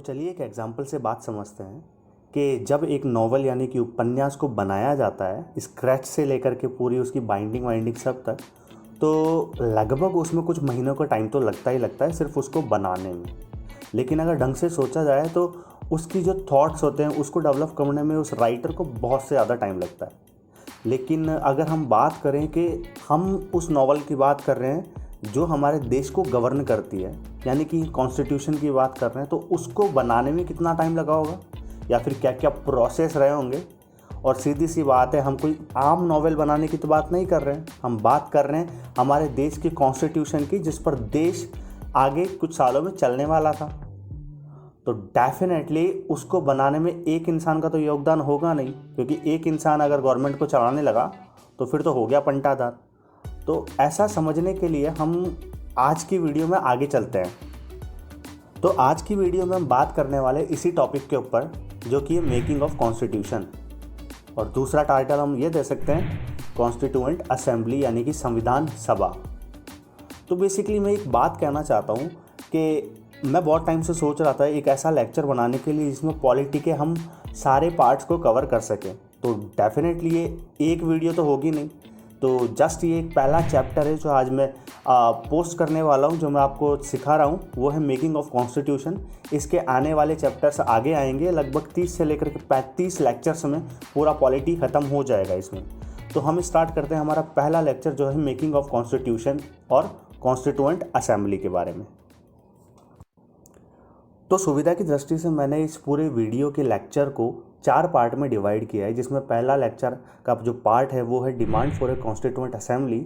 चलिए एक एग्जाम्पल से बात समझते हैं कि जब एक नॉवल यानी कि उपन्यास को बनाया जाता है स्क्रैच से लेकर के पूरी उसकी बाइंडिंग वाइंडिंग सब तक, तो लगभग उसमें कुछ महीनों का टाइम तो लगता ही लगता है सिर्फ उसको बनाने में। लेकिन अगर ढंग से सोचा जाए तो उसकी जो थॉट्स होते हैं उसको डेवलप करने में उस राइटर को बहुत से ज़्यादा टाइम लगता है। लेकिन अगर हम बात करें कि हम उस नॉवल की बात कर रहे हैं जो हमारे देश को गवर्न करती है, यानी कि कॉन्स्टिट्यूशन की बात कर रहे हैं, तो उसको बनाने में कितना टाइम लगा होगा या फिर क्या क्या प्रोसेस रहे होंगे। और सीधी सी बात है, हम कोई आम नॉवेल बनाने की तो बात नहीं कर रहे हैं, हम बात कर रहे हैं हमारे देश की कॉन्स्टिट्यूशन की, जिस पर देश आगे कुछ सालों में चलने वाला था। तो डेफिनेटली उसको बनाने में एक इंसान का तो योगदान होगा नहीं, क्योंकि एक इंसान अगर गवर्नमेंट को चलाने लगा तो फिर तो हो गया पंटादार। तो ऐसा समझने के लिए हम आज की वीडियो में आगे चलते हैं। तो आज की वीडियो में हम बात करने वाले इसी टॉपिक के ऊपर, जो कि मेकिंग ऑफ कॉन्स्टिट्यूशन, और दूसरा टाइटल हम ये दे सकते हैं कॉन्स्टिट्यूएंट असेंबली यानी कि संविधान सभा। तो बेसिकली मैं एक बात कहना चाहता हूँ कि मैं बहुत टाइम से सोच रहा था एक ऐसा लेक्चर बनाने के लिए जिसमें पॉलिटी के हम सारे पार्ट्स को कवर कर सकें। तो डेफिनेटली ये एक वीडियो तो होगी नहीं, तो जस्ट ये एक पहला चैप्टर है जो आज मैं पोस्ट करने वाला हूँ, जो मैं आपको सिखा रहा हूँ वो है मेकिंग ऑफ कॉन्स्टिट्यूशन। इसके आने वाले चैप्टर्स आगे आएंगे, लगभग 30 से लेकर के 35 लेक्चर्स में पूरा पॉलिटी ख़त्म हो जाएगा इसमें। तो हम स्टार्ट करते हैं हमारा पहला लेक्चर जो है मेकिंग ऑफ कॉन्स्टिट्यूशन और कॉन्स्टिट्यूएंट असेंबली के बारे में। तो सुविधा की दृष्टि से मैंने इस पूरे वीडियो के लेक्चर को 4 पार्ट में डिवाइड किया है, जिसमें पहला लेक्चर का जो पार्ट है वो है demand for a constituent assembly,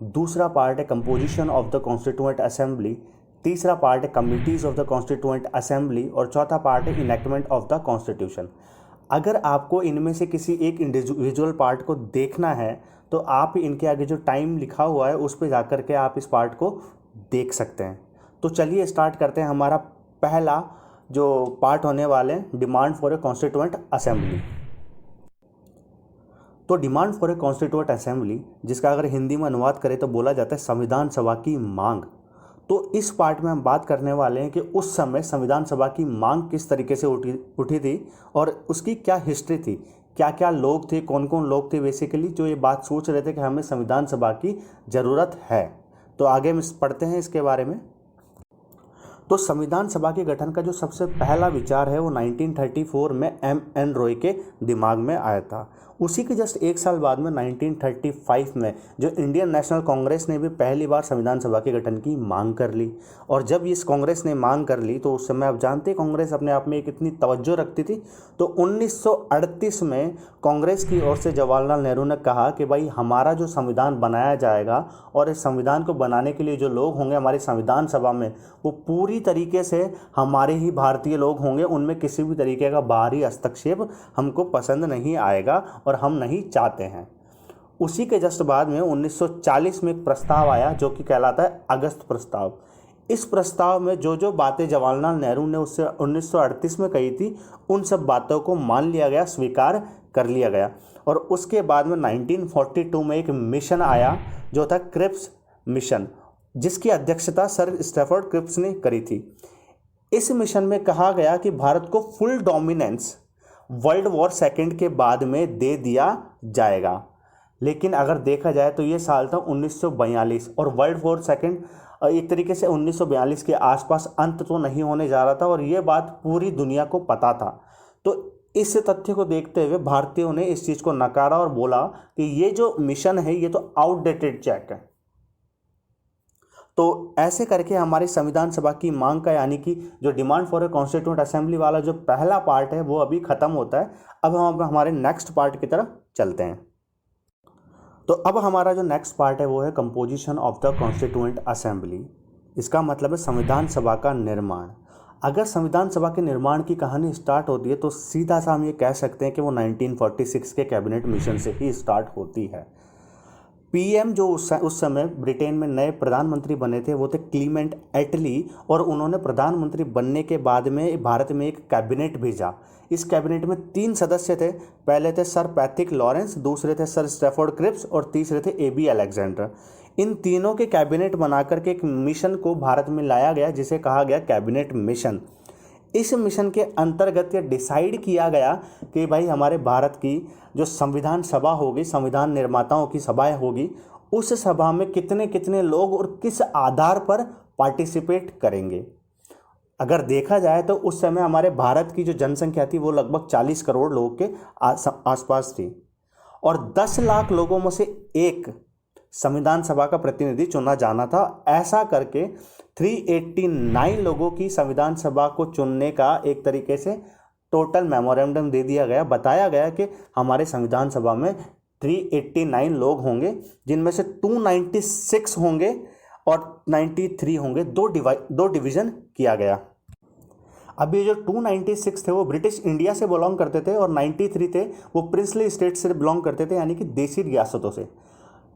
दूसरा पार्ट है composition of the constituent assembly, तीसरा पार्ट है committees of the constituent assembly, और चौथा पार्ट है इनेक्टमेंट ऑफ द कॉन्स्टिट्यूशन। अगर आपको इनमें से किसी एक इंडिविजुअल पार्ट को देखना है तो आप इनके आगे जो टाइम लिखा हुआ है उस पर जाकर के आप इस पार्ट को देख सकते हैं। तो चलिए स्टार्ट करते हैं हमारा पहला जो पार्ट होने वाले हैं, demand for a constituent assembly. तो demand for a constituent assembly, जिसका अगर हिंदी में अनुवाद करें तो बोला जाता है संविधान सभा की मांग। तो इस पार्ट में हम बात करने वाले हैं कि उस समय संविधान सभा की मांग किस तरीके से उठी थी और उसकी क्या हिस्ट्री थी, क्या क्या लोग थे, कौन कौन लोग थे बेसिकली जो ये बात सोच रहे थे कि हमें संविधान सभा की ज़रूरत है। तो आगे हम पढ़ते हैं इसके बारे में। तो संविधान सभा के गठन का जो सबसे पहला विचार है वो 1934 में M.N. रॉय के दिमाग में आया था। उसी के जस्ट एक साल बाद में 1935 में जो इंडियन नेशनल कांग्रेस ने भी पहली बार संविधान सभा के गठन की मांग कर ली। और जब इस कांग्रेस ने मांग कर ली तो उस समय आप जानते हैं कांग्रेस अपने आप में एक इतनी तवज्जो रखती थी। तो 1938 में कांग्रेस की ओर से जवाहरलाल नेहरू ने कहा कि भाई हमारा जो संविधान बनाया जाएगा और इस संविधान को बनाने के लिए जो लोग होंगे हमारी संविधान सभा में, वो पूरी तरीके से हमारे ही भारतीय लोग होंगे, उनमें किसी भी तरीके का बाहरी हस्तक्षेप हमको पसंद नहीं आएगा और हम नहीं चाहते हैं। उसी के जस्ट बाद में 1940 में एक प्रस्ताव आया जो कि कहलाता है अगस्त प्रस्ताव। इस प्रस्ताव में जो जो बातें जवाहरलाल नेहरू ने उससे 1938 में कही थी उन सब बातों को मान लिया गया, स्वीकार कर लिया गया। और उसके बाद में 1942 में एक मिशन आया जो था क्रिप्स मिशन, जिसकी अध्यक्षता सर स्टैफोर्ड क्रिप्स ने करी थी। इस मिशन में कहा गया कि भारत को full dominance world war second के बाद में दे दिया जाएगा। लेकिन अगर देखा जाए तो ये साल था 1942 और वर्ल्ड वॉर सेकेंड एक तरीके से 1942 के आसपास अंत तो नहीं होने जा रहा था और ये बात पूरी दुनिया को पता था। तो इस तथ्य को देखते हुए भारतीयों ने इस चीज़ को नकारा और बोला कि ये जो मिशन है ये तो आउटडेटेड चेक है। तो ऐसे करके हमारी संविधान सभा की मांग का यानी कि जो demand for a constituent assembly वाला जो पहला पार्ट है वो अभी ख़त्म होता है। अब हम हमारे नेक्स्ट पार्ट की तरफ चलते हैं। तो अब हमारा जो नेक्स्ट पार्ट है वो है composition of the constituent assembly. इसका मतलब है संविधान सभा का निर्माण। अगर संविधान सभा के निर्माण की कहानी स्टार्ट होती है तो सीधा सा हम ये कह सकते हैं कि वो 1946 के कैबिनेट मिशन से ही स्टार्ट होती है। पीएम जो उस समय ब्रिटेन में नए प्रधानमंत्री बने थे वो थे क्लीमेंट एटली, और उन्होंने प्रधानमंत्री बनने के बाद में भारत में एक कैबिनेट भेजा। इस कैबिनेट में 3 सदस्य थे। पहले थे सर पैट्रिक लॉरेंस, दूसरे थे सर स्टैफोर्ड क्रिप्स और तीसरे थे ए बी अलेक्जेंडर। इन तीनों के कैबिनेट बनाकर के एक मिशन को भारत में लाया गया जिसे कहा गया कैबिनेट मिशन। इस मिशन के अंतर्गत ये डिसाइड किया गया कि भाई हमारे भारत की जो संविधान सभा होगी, संविधान निर्माताओं की सभाएं होगी, उस सभा में कितने कितने लोग और किस आधार पर पार्टिसिपेट करेंगे। अगर देखा जाए तो उस समय हमारे भारत की जो जनसंख्या थी वो लगभग 40 करोड़ लोगों के आसपास थी और 10 लाख लोगों में से एक संविधान सभा का प्रतिनिधि चुना जाना था। ऐसा करके 389 लोगों की संविधान सभा को चुनने का एक तरीके से टोटल मेमोरेंडम दे दिया गया। बताया गया कि हमारे संविधान सभा में 389 लोग होंगे, जिनमें से 296 होंगे और 93 होंगे। दो डिवीज़न किया गया। अब ये जो 296 थे वो ब्रिटिश इंडिया से बिलोंग करते थे और 93 थे वो प्रिंसली स्टेट से बिलोंग करते थे, यानी कि देसी रियासतों से।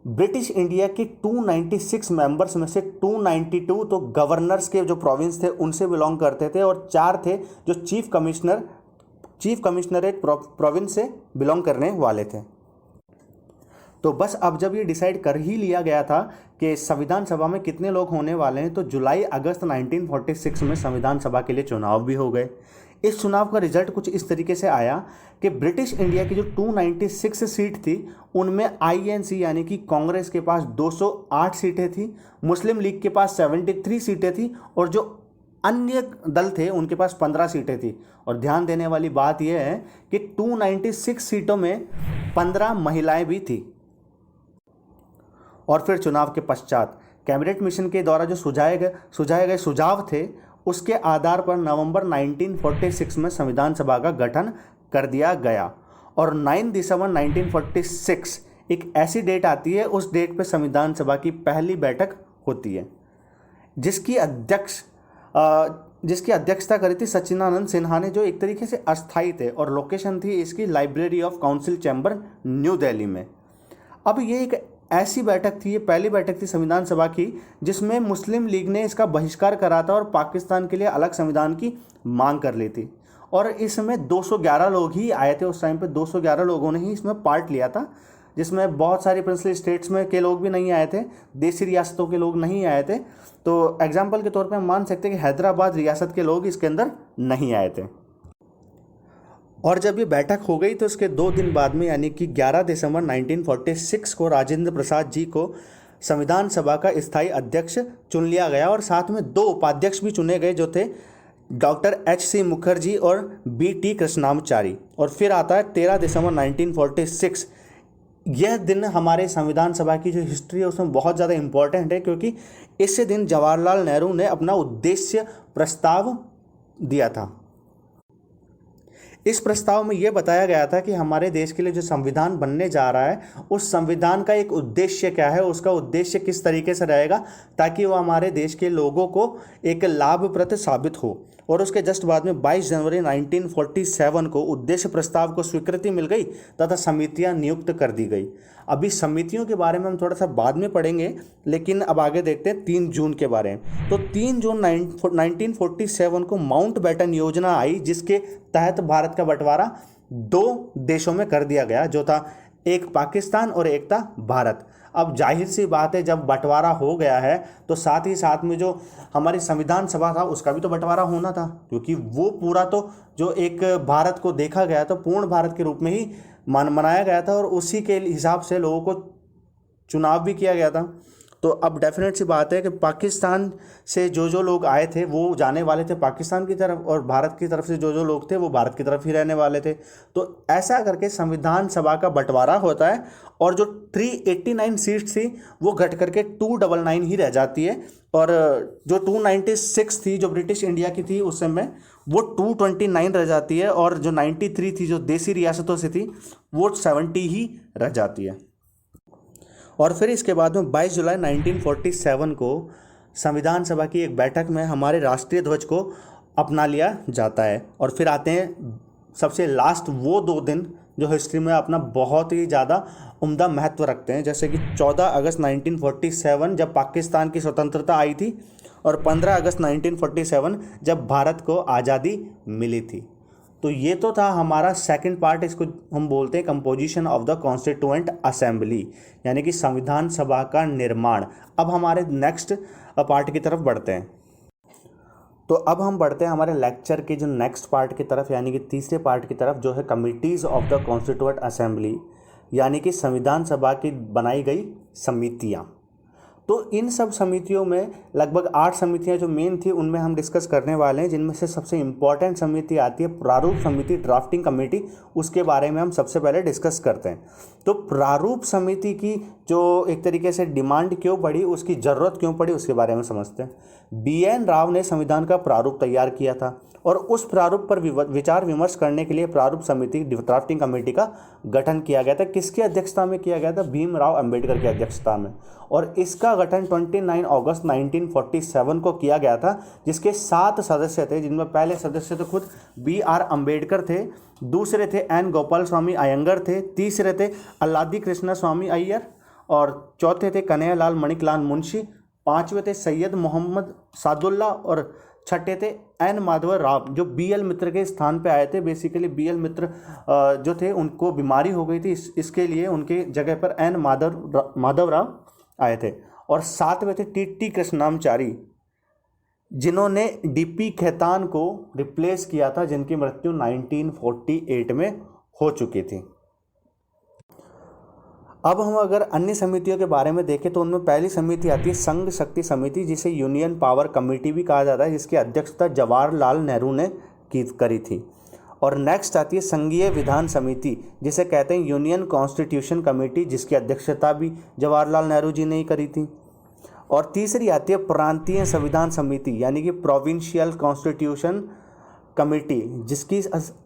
ब्रिटिश इंडिया की 296 मेंबर्स में से 292 तो गवर्नर्स के जो प्रोविंस थे उनसे बिलोंग करते थे और 4 थे जो चीफ कमिश्नरेट प्रोविंस से बिलोंग करने वाले थे। तो बस अब जब ये डिसाइड कर ही लिया गया था कि संविधान सभा में कितने लोग होने वाले हैं, तो जुलाई अगस्त 1946 में संविधान सभा के लिए चुनाव भी हो गए। इस चुनाव का रिजल्ट कुछ इस तरीके से आया कि ब्रिटिश इंडिया की जो 296 सीट थी उनमें आईएनसी यानी कि कांग्रेस के पास 208 सीटें थी, मुस्लिम लीग के पास 73 सीटें थी और जो अन्य दल थे उनके पास 15 सीटें थी। और ध्यान देने वाली बात यह है कि 296 सीटों में 15 महिलाएं भी थी। और फिर चुनाव के पश्चात कैबिनेट मिशन के द्वारा जो सुझाए गए सुझाव थे उसके आधार पर नवंबर 1946 में संविधान सभा का गठन कर दिया गया और 9 दिसंबर 1946 एक ऐसी डेट आती है, उस डेट पे संविधान सभा की पहली बैठक होती है जिसकी अध्यक्षता करी थी सच्चिदानंद सिन्हा ने, जो एक तरीके से अस्थायी थे और लोकेशन थी इसकी library of council chamber new Delhi में। अब ये एक ऐसी बैठक थी, ये पहली बैठक थी संविधान सभा की जिसमें मुस्लिम लीग ने इसका बहिष्कार करा था और पाकिस्तान के लिए अलग संविधान की मांग कर ली थी। और इसमें 211 लोग ही आए थे। उस टाइम पे 211 लोगों ने ही इसमें पार्ट लिया था, जिसमें बहुत सारी प्रिंसली स्टेट्स में के लोग भी नहीं आए थे, देसी रियासतों के लोग नहीं आए थे। तो एग्जाम्पल के तौर पर हम मान सकते हैं कि हैदराबाद रियासत के लोग इसके अंदर नहीं आए थे। और जब ये बैठक हो गई तो उसके 2 दिन बाद में यानी कि 11 दिसंबर 1946 को राजेंद्र प्रसाद जी को संविधान सभा का स्थायी अध्यक्ष चुन लिया गया और साथ में 2 उपाध्यक्ष भी चुने गए जो थे डॉक्टर एच.सी. मुखर्जी और बी.टी. कृष्णामाचारी। और फिर आता है 13 दिसंबर 1946। यह दिन हमारे संविधान सभा की जो हिस्ट्री है उसमें बहुत ज़्यादा इम्पोर्टेंट है, क्योंकि इस दिन जवाहरलाल नेहरू ने अपना उद्देश्य प्रस्ताव दिया था। इस प्रस्ताव में यह बताया गया था कि हमारे देश के लिए जो संविधान बनने जा रहा है उस संविधान का एक उद्देश्य क्या है, उसका उद्देश्य किस तरीके से रहेगा ताकि वो हमारे देश के लोगों को एक लाभप्रद साबित हो। और उसके जस्ट बाद में 22 जनवरी 1947 को उद्देश्य प्रस्ताव को स्वीकृति मिल गई तथा समितियां नियुक्त कर दी गई। अभी समितियों के बारे में हम थोड़ा सा बाद में पढ़ेंगे, लेकिन अब आगे देखते हैं 3 जून के बारे में। तो 3 जून 1947 को माउंट बैटन योजना आई, जिसके तहत भारत का बंटवारा 2 देशों में कर दिया गया, जो था एक पाकिस्तान और एक था भारत। अब जाहिर सी बात है जब बंटवारा हो गया है तो साथ ही साथ में जो हमारी संविधान सभा था उसका भी तो बंटवारा होना था, क्योंकि वो पूरा तो जो एक भारत को देखा गया तो पूर्ण भारत के रूप में ही मनाया गया था और उसी के हिसाब से लोगों को चुनाव भी किया गया था। तो अब डेफिनेट सी बात है कि पाकिस्तान से जो लोग आए थे वो जाने वाले थे पाकिस्तान की तरफ और भारत की तरफ से जो लोग थे वो भारत की तरफ ही रहने वाले थे। तो ऐसा करके संविधान सभा का बंटवारा होता है और जो 389 सीट्स थी वो घट करके 299 ही रह जाती है और जो 296 थी जो ब्रिटिश इंडिया की थी उस समय वो 229 रह जाती है और जो 93 थी जो देसी रियासतों से थी वो 70 ही रह जाती है। और फिर इसके बाद में 22 जुलाई 1947 को संविधान सभा की एक बैठक में हमारे राष्ट्रीय ध्वज को अपना लिया जाता है। और फिर आते हैं सबसे लास्ट वो 2 दिन जो हिस्ट्री में अपना बहुत ही ज़्यादा उम्दा महत्व रखते हैं, जैसे कि 14 अगस्त 1947 जब पाकिस्तान की स्वतंत्रता आई थी और 15 अगस्त 1947 जब भारत को आज़ादी मिली थी। तो ये तो था हमारा सेकंड पार्ट, इसको हम बोलते हैं composition of the constituent assembly, यानी कि संविधान सभा का निर्माण। अब हमारे नेक्स्ट पार्ट की तरफ बढ़ते हैं। तो अब हम बढ़ते हैं हमारे लेक्चर के जो नेक्स्ट पार्ट की तरफ, यानी कि तीसरे पार्ट की तरफ, जो है committees of the constituent assembly, यानी कि संविधान सभा की बनाई गई समितियाँ। तो इन सब समितियों में लगभग 8 समितियां जो मेन थी उनमें हम डिस्कस करने वाले हैं, जिनमें से सबसे इम्पॉर्टेंट समिति आती है प्रारूप समिति, ड्राफ्टिंग कमेटी। उसके बारे में हम सबसे पहले डिस्कस करते हैं। तो प्रारूप समिति की जो एक तरीके से डिमांड क्यों पड़ी, उसकी ज़रूरत क्यों पड़ी, उसके बारे में समझते हैं। BN राव ने संविधान का प्रारूप तैयार किया था और उस प्रारूप पर विचार विमर्श करने के लिए प्रारूप समिति, ड्राफ्टिंग कमेटी का गठन किया गया था। किसकी अध्यक्षता में किया गया था? भीमराव अंबेडकर की अध्यक्षता में। और इसका गठन 29 अगस्त 1947 को किया गया था, जिसके 7 सदस्य थे, जिनमें पहले सदस्य तो खुद BR अम्बेडकर थे, दूसरे थे N गोपाल स्वामी अयंगर थे, तीसरे थे अल्लादी कृष्ण स्वामी अय्यर, और चौथे थे कन्हैयालाल मणिकलाल मुंशी, पांचवें थे सैयद मोहम्मद सादुल्ला और छठे थे N माधव राव, जो BL मित्र के स्थान पे आए थे। बेसिकली BL मित्र जो थे उनको बीमारी हो गई थी, इसके लिए उनके जगह पर N माधव राव आए थे। और सातवें थे TT कृष्णाचारी, जिन्होंने DP खेतान को रिप्लेस किया था, जिनकी मृत्यु 1948 में हो चुकी थी। अब हम अगर अन्य समितियों के बारे में देखें तो उनमें पहली समिति आती है संघ शक्ति समिति, जिसे यूनियन पावर कमेटी भी कहा जाता है, जिसकी अध्यक्षता जवाहरलाल नेहरू ने करी थी। और नेक्स्ट आती है संघीय विधान समिति, जिसे कहते हैं यूनियन कॉन्स्टिट्यूशन कमेटी, जिसकी अध्यक्षता भी जवाहरलाल नेहरू जी ने ही करी थी। और तीसरी आती है प्रांतीय संविधान समिति, यानी कि प्रोविंशियल कॉन्स्टिट्यूशन कमेटी, जिसकी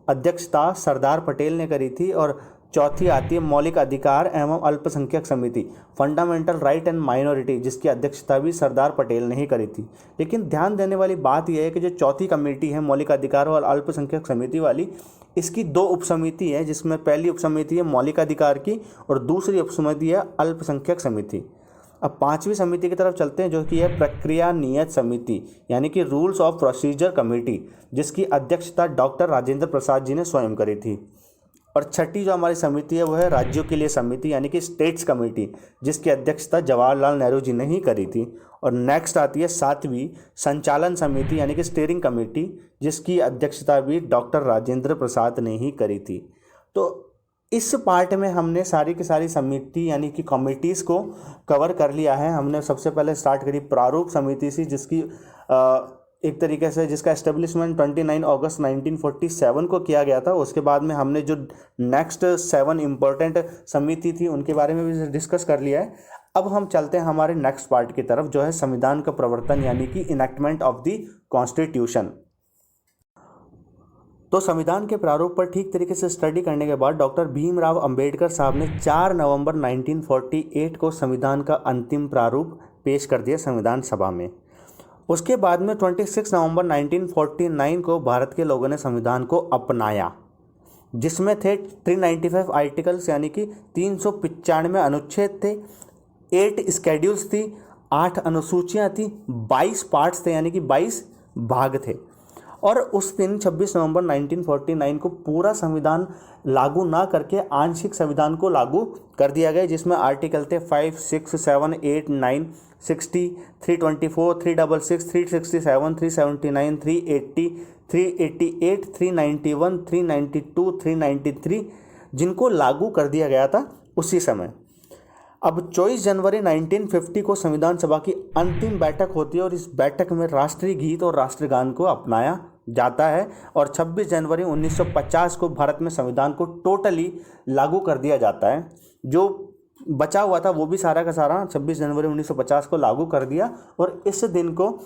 अध्यक्षता सरदार पटेल ने करी थी। और चौथी आती है मौलिक अधिकार एवं अल्पसंख्यक समिति, फंडामेंटल राइट एंड माइनॉरिटी, जिसकी अध्यक्षता भी सरदार पटेल ने ही करी थी। लेकिन ध्यान देने वाली बात यह है कि जो चौथी कमेटी है मौलिक अधिकार और अल्पसंख्यक समिति वाली, इसकी 2 उपसमिति है, जिसमें पहली उपसमिति है मौलिक अधिकार की और दूसरी उपसमिति है अल्पसंख्यक समिति। अब 5वीं समिति की तरफ चलते हैं, जो कि है प्रक्रिया नियत समिति, यानी कि रूल्स ऑफ प्रोसीजर कमेटी, जिसकी अध्यक्षता डॉक्टर राजेंद्र प्रसाद जी ने स्वयं करी थी। और छठी जो हमारी समिति है वो है राज्यों के लिए समिति, यानी कि स्टेट्स कमेटी, जिसकी अध्यक्षता जवाहरलाल नेहरू जी ने ही करी थी। और नेक्स्ट आती है 7वीं संचालन समिति, यानी कि स्टीयरिंग कमेटी, जिसकी अध्यक्षता भी डॉक्टर राजेंद्र प्रसाद ने ही करी थी। तो इस पार्ट में हमने सारी की सारी समिति यानी कि कमेटीज़ को कवर कर लिया है। हमने सबसे पहले स्टार्ट करी प्रारूप समिति से, जिसकी एक तरीके से जिसका एस्टेब्लिशमेंट 29 अगस्त 1947 को किया गया था। उसके बाद में हमने जो नेक्स्ट 7 इम्पोर्टेंट समिति थी उनके बारे में भी डिस्कस कर लिया है। अब हम चलते हैं हमारे नेक्स्ट पार्ट की तरफ, जो है संविधान का प्रवर्तन, यानी कि इनैक्टमेंट ऑफ द कॉन्स्टिट्यूशन। तो संविधान के प्रारूप पर ठीक तरीके से स्टडी करने के बाद डॉक्टर भीमराव अंबेडकर साहब ने 4 नवंबर 1948 को संविधान का अंतिम प्रारूप पेश कर दिया संविधान सभा में। उसके बाद में 26 नवंबर 1949 को भारत के लोगों ने संविधान को अपनाया, जिसमें थे 395 आर्टिकल्स, यानी कि 395 अनुच्छेद थे, 8 स्केड्यूल्स थी, 8 अनुसूचियाँ थी, 22 पार्ट्स थे, यानी कि 22 भाग थे। और उस दिन 26 नवंबर 1949 को पूरा संविधान लागू ना करके आंशिक संविधान को लागू कर दिया गया, जिसमें आर्टिकल थे 5, 6, 7, 8, 9, 60, 324, 366, 367, 379, 380, 388, 391, 392, 393, जिनको लागू कर दिया गया था उसी समय। अब 24 जनवरी 1950 को संविधान सभा की अंतिम बैठक होती है और इस बैठक में राष्ट्रीय गीत और राष्ट्रगान को अपनाया जाता है। और 26 जनवरी 1950 को भारत में संविधान को टोटली लागू कर दिया जाता है। जो बचा हुआ था वो भी सारा का सारा 26 जनवरी 1950 को लागू कर दिया और इस दिन को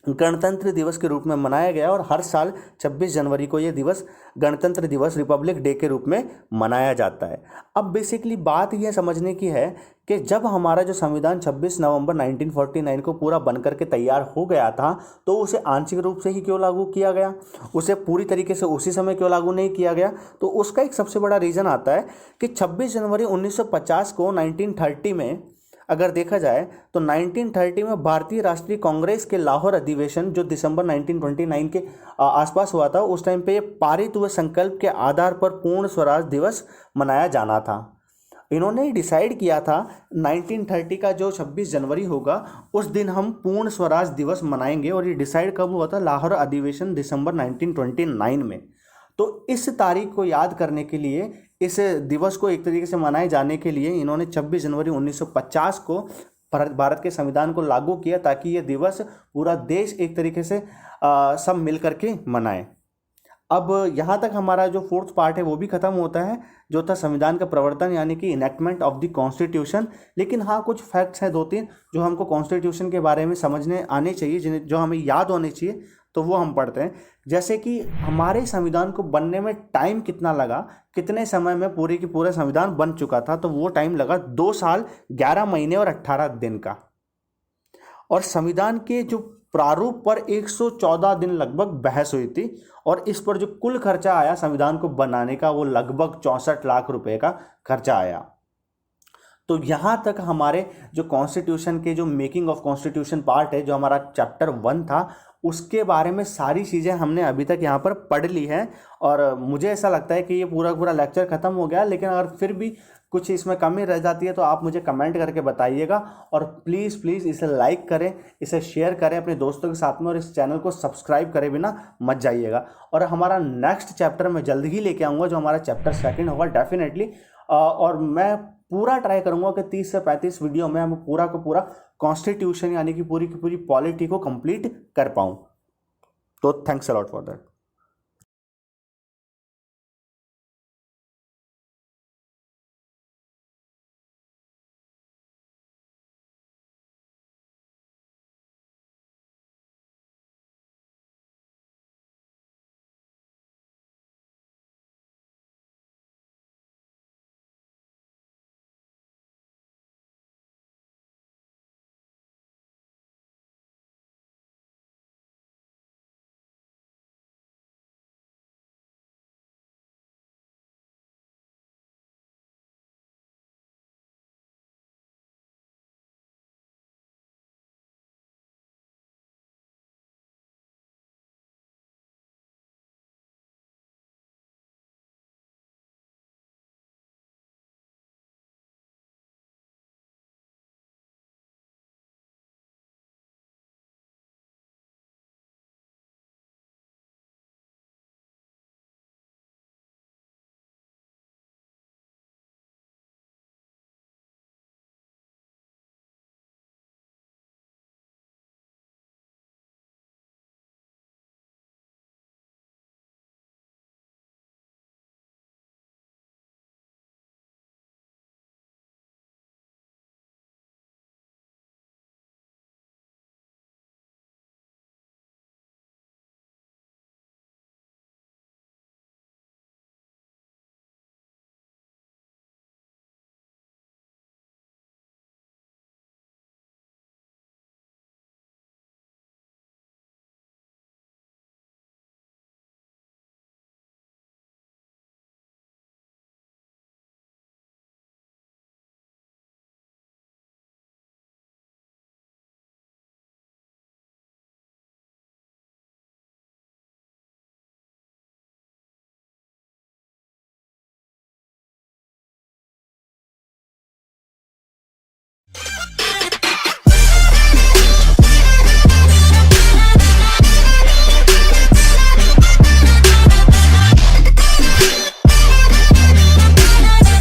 गणतंत्र दिवस के रूप में मनाया गया। और हर साल 26 जनवरी को ये दिवस गणतंत्र दिवस, रिपब्लिक डे के रूप में मनाया जाता है। अब बेसिकली बात यह समझने की है कि जब हमारा जो संविधान 26 नवंबर 1949 को पूरा बनकर के तैयार हो गया था, तो उसे आंशिक रूप से ही क्यों लागू किया गया, उसे पूरी तरीके से उसी समय क्यों लागू नहीं किया गया? तो उसका एक सबसे बड़ा रीज़न आता है कि 26 जनवरी 1950 को 1930 में अगर देखा जाए तो 1930 में भारतीय राष्ट्रीय कांग्रेस के लाहौर अधिवेशन, जो दिसंबर 1929 के आसपास हुआ था, उस टाइम पे पारित हुए संकल्प के आधार पर पूर्ण स्वराज दिवस मनाया जाना था। इन्होंने डिसाइड किया था 1930 का जो 26 जनवरी होगा उस दिन हम पूर्ण स्वराज दिवस मनाएंगे, और ये डिसाइड कब हुआ था? लाहौर अधिवेशन दिसंबर 1929 में। तो इस तारीख को याद करने के लिए, इस दिवस को एक तरीके से मनाए जाने के लिए इन्होंने 26 जनवरी 1950 को भारत के संविधान को लागू किया, ताकि ये दिवस पूरा देश एक तरीके से सब मिल करके मनाए। अब यहाँ तक हमारा जो फोर्थ पार्ट है वो भी खत्म होता है, जो था संविधान का प्रवर्तन यानी कि इनेक्टमेंट ऑफ द कॉन्स्टिट्यूशन। लेकिन हाँ, कुछ फैक्ट्स हैं 2-3 जो हमको कॉन्स्टिट्यूशन के बारे में समझने आने चाहिए, जिन्हें जो हमें याद होने चाहिए, तो वो हम पढ़ते हैं। जैसे कि हमारे संविधान को बनने में टाइम कितना लगा, कितने समय में पूरे की पूरा संविधान बन चुका था, तो वो टाइम लगा 2 साल 11 महीने और 18 दिन का। और संविधान के जो प्रारूप पर 114 दिन लगभग बहस हुई थी, और इस पर जो कुल खर्चा आया संविधान को बनाने का वो लगभग 64 लाख रुपए का खर्चा आया। तो यहाँ तक हमारे जो कॉन्स्टिट्यूशन के जो मेकिंग ऑफ कॉन्स्टिट्यूशन पार्ट है, जो हमारा चैप्टर 1 था, उसके बारे में सारी चीज़ें हमने अभी तक यहाँ पर पढ़ ली हैं। और मुझे ऐसा लगता है कि ये पूरा पूरा लेक्चर ख़त्म हो गया, लेकिन अगर फिर भी कुछ इसमें कमी रह जाती है तो आप मुझे कमेंट करके बताइएगा। और प्लीज़ प्लीज़ इसे लाइक करें, इसे शेयर करें अपने दोस्तों के साथ में, और इस चैनल को सब्सक्राइब करे बिना मत जाइएगा। और हमारा नेक्स्ट चैप्टर मैं जल्द ही लेके आऊँगा, जो हमारा चैप्टर 2 होगा डेफिनेटली। और मैं पूरा ट्राई करूँगा कि 30 से 35 वीडियो में हम पूरा का पूरा कॉन्स्टिट्यूशन यानी कि पूरी की पूरी पॉलिटी को कंप्लीट कर पाऊँ। तो thanks a lot for that.